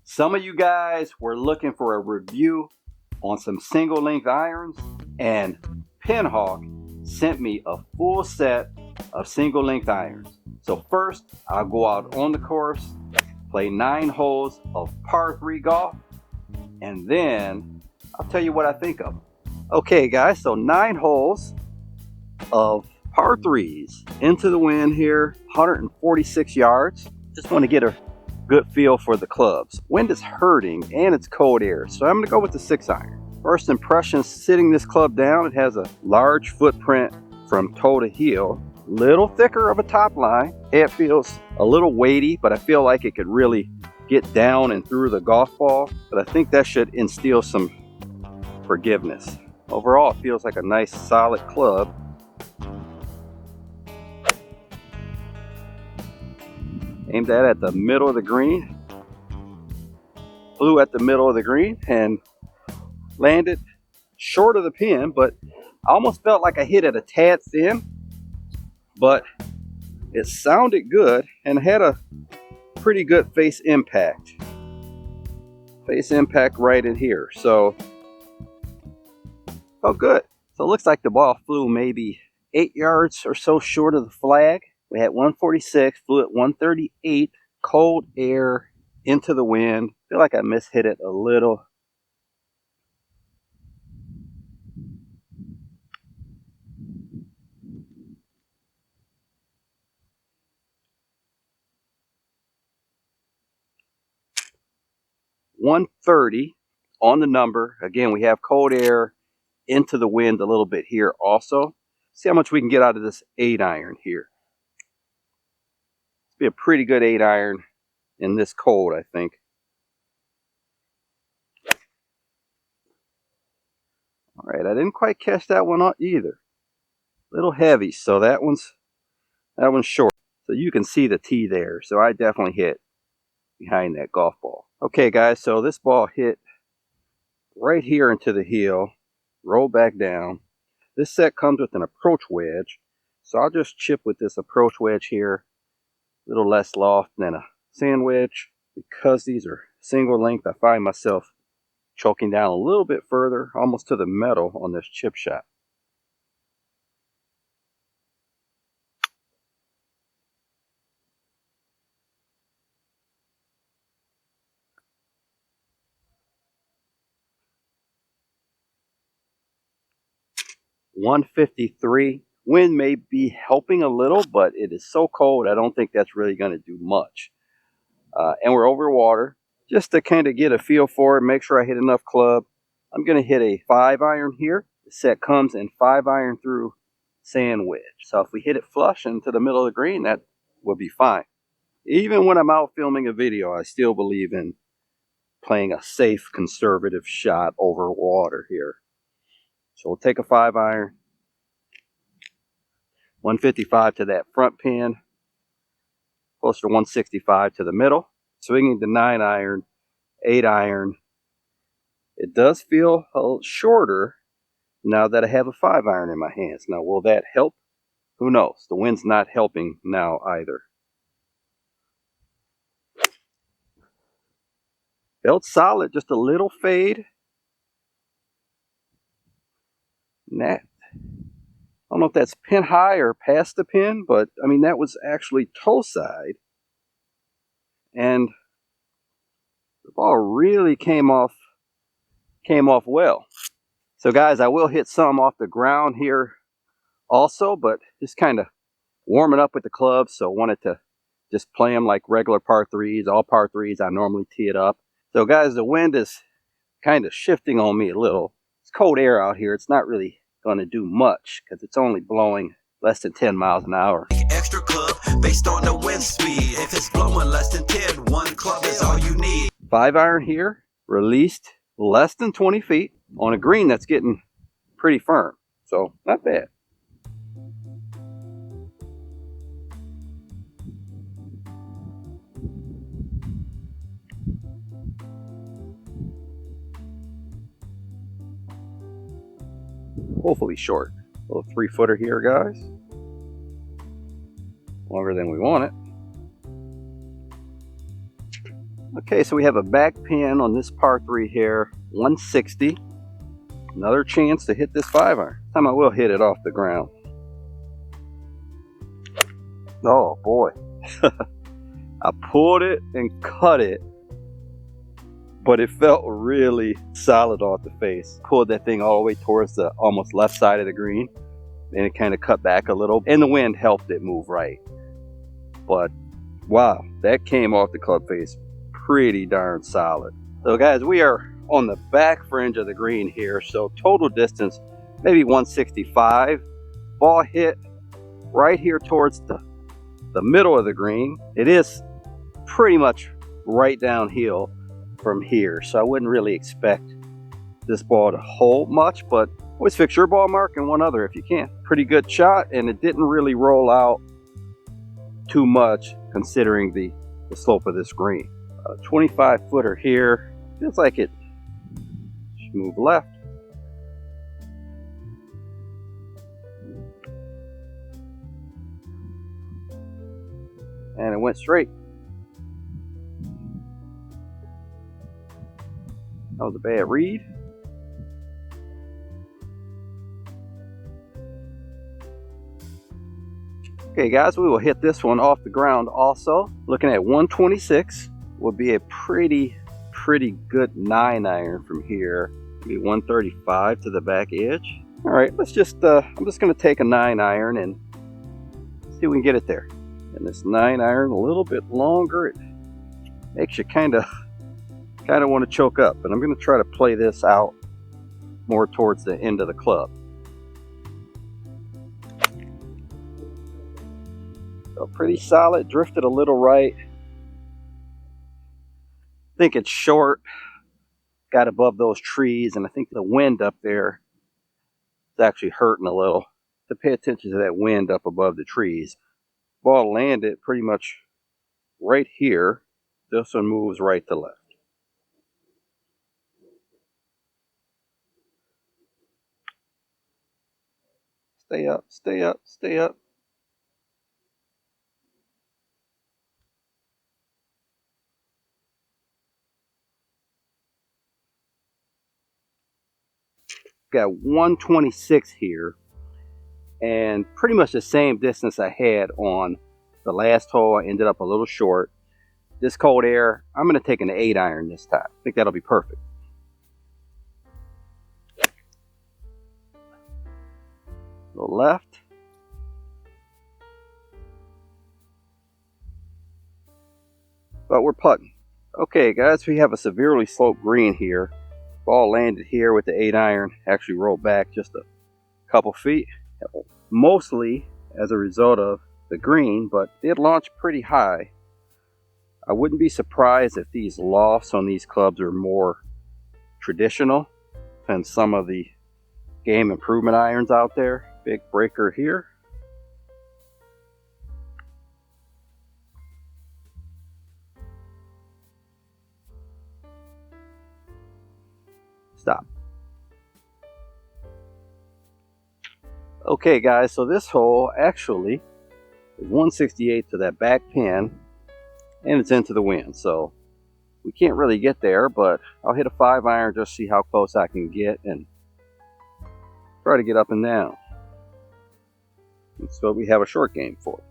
Some of you guys were looking for a review on some single length irons, and Pinhawk sent me a full set of single length irons. So first, I'll go out on the course, play 9 holes of par 3 golf, and then I'll tell you what I think of them. Okay guys, so 9 holes of par 3s into the wind here, 146 yards. Just want to get a good feel for the clubs. Wind is hurting and it's cold air, so I'm going to go with the 6-iron. First impression, sitting this club down, it has a large footprint from toe to heel. Little thicker of a top line. It feels a little weighty, but I feel like it could really get down and through the golf ball. But I think that should instill some forgiveness. Overall, it feels like a nice solid club. Aimed that at the middle of the green. Flew at the middle of the green and landed short of the pin, but I almost felt like I hit it a tad thin, but it sounded good and had a pretty good face impact. Face impact right in here, so felt good. So it looks like the ball flew maybe 8 yards or so short of the flag. We had 146, flew at 138, cold air into the wind. Feel like I mishit it a little. .130 on the number. Again, we have cold air into the wind a little bit here also. See how much we can get out of this 8-iron here. Be a pretty good 8-iron in this cold, I think. All right, I didn't quite catch that one either. A little heavy, so that one's short. So you can see the tee there. So I definitely hit behind that golf ball. Okay, guys, so this ball hit right here into the heel, roll back down. This set comes with an approach wedge, so I'll just chip with this approach wedge here. A little less loft than a sand wedge. Because these are single length, I find myself choking down a little bit further, almost to the metal on this chip shot. .153. Wind may be helping a little, but it is so cold, I don't think that's really going to do much. And we're over water. Just to kind of get a feel for it, make sure I hit enough club, I'm going to hit a 5-iron here. The set comes in 5-iron through sand wedge. So if we hit it flush into the middle of the green, that would be fine. Even when I'm out filming a video, I still believe in playing a safe, conservative shot over water here. So we'll take a 5-iron. 155 to that front pin. Closer to 165 to the middle. Swinging the 9-iron, 8-iron. It does feel a little shorter now that I have a 5-iron in my hands. Now, will that help? Who knows? The wind's not helping now either. Felt solid, just a little fade. And that, I don't know if that's pin high or past the pin, but I mean, that was actually toe side. And the ball really came off well. So guys, I will hit some off the ground here also, but just kind of warming up with the club. So wanted to just play them like regular par 3s, all par 3s. I normally tee it up. So guys, the wind is kind of shifting on me a little. It's cold air out here. It's not really going to do much because it's only blowing less than 10 miles an hour. Extra club based on the wind speed. If it's blowing less than 10, 1 club is all you need. 5-iron here, released less than 20 feet on a green that's getting pretty firm. So not bad. Hopefully short. A little 3-footer here, guys. Longer than we want it. Okay, so we have a back pin on this par 3 here, 160. Another chance to hit this 5-iron. This time I will hit it off the ground. Oh boy. I pulled it and cut it, but it felt really solid off the face. Pulled that thing all the way towards the almost left side of the green, and it kind of cut back a little, and the wind helped it move right. But wow, that came off the club face pretty darn solid. So guys, we are on the back fringe of the green here, so total distance maybe 165. Ball hit right here towards the middle of the green. It is pretty much right downhill from here, so I wouldn't really expect this ball to hold much, but always fix your ball mark and one other if you can. Pretty good shot, and it didn't really roll out too much considering the slope of this green. 25 footer here, feels like it should move left. And it went straight. That was a bad read. Okay guys, we will hit this one off the ground also. Looking at 126 will be a pretty good 9-iron from here. Maybe 135 to the back edge. All right, let's just, I'm just gonna take a 9-iron and see if we can get it there. And this 9-iron a little bit longer, it makes you kind of want to choke up. And I'm going to try to play this out more towards the end of the club. So pretty solid, drifted a little right. I think it's short, got above those trees, and I think the wind up there is actually hurting a little. To pay attention to that wind up above the trees. Ball landed pretty much right here. This one moves right to left. Stay up, stay up, stay up. Got 126 here, and pretty much the same distance I had on the last hole. I ended up a little short. This cold air, I'm going to take an 8-iron this time. I think that'll be perfect. A little left. But we're putting. Okay guys, we have a severely sloped green here. Ball landed here with the 8-iron, actually rolled back just a couple feet, mostly as a result of the green, but it launched pretty high. I wouldn't be surprised if these lofts on these clubs are more traditional than some of the game improvement irons out there. Big breaker here. Stop. Okay guys, so this hole actually is 168 to that back pin, and it's into the wind, so we can't really get there, but I'll hit a 5-iron just to see how close I can get and try to get up and down. That's what we have a short game for.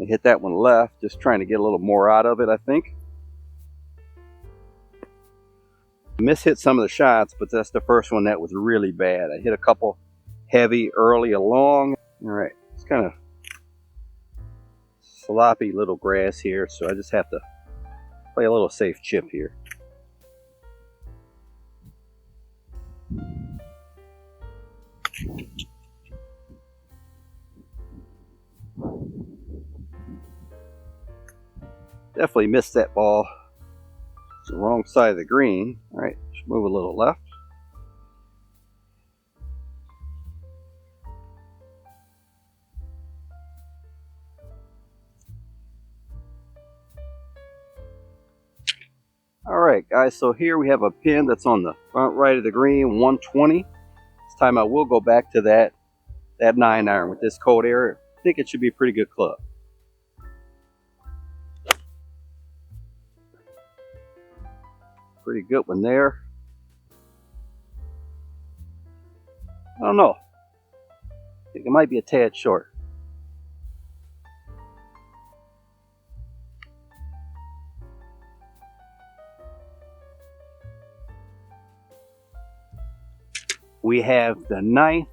I hit that one left, just trying to get a little more out of it, I think. Mishit some of the shots, but that's the first one that was really bad. I hit a couple heavy early along. All right, it's kind of sloppy little grass here, so I just have to play a little safe chip here. Definitely missed that ball. It's the wrong side of the green. All right, just move a little left. All right, guys, so here we have a pin that's on the front right of the green, 120. This time I will go back to that 9-iron with this cold air. think it should be a pretty good club. Pretty good one there. I don't know. I think it might be a tad short. We have the 9th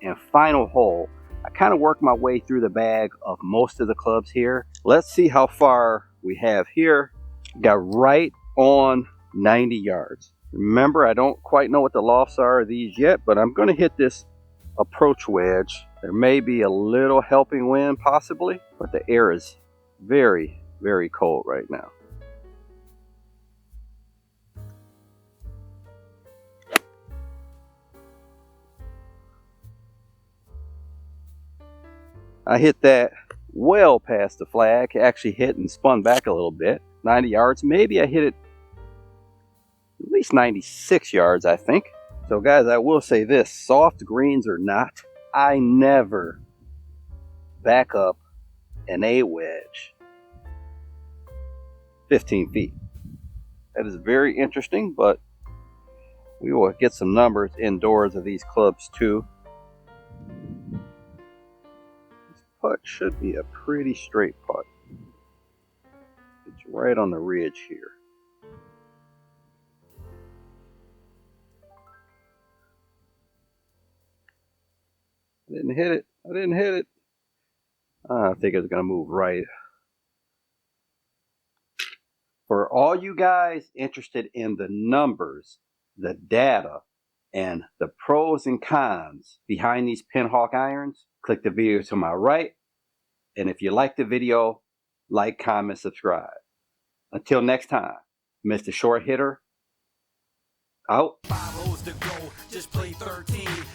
and final hole. I kind of worked my way through the bag of most of the clubs here. Let's see how far we have here. Got right on 90 yards. Remember, I don't quite know what the lofts are of these yet, but I'm going to hit this approach wedge. There may be a little helping wind possibly, but the air is very, very cold right now. I hit that well past the flag, actually hit and spun back a little bit, 90 yards. Maybe I hit it at least 96 yards, I think. So guys, I will say this, soft greens or not, I never back up an A wedge 15 feet. That is very interesting, but we will get some numbers indoors of these clubs too. Putt should be a pretty straight putt. It's right on the ridge here. I didn't hit it. I didn't hit it. I think it's going to move right. For all you guys interested in the numbers, the data, and the pros and cons behind these Pinhawk irons, click the video to my right. And if you like the video, like, comment, subscribe. Until next time, Mr. Short Hitter, out. 5 holes to go, just play 13.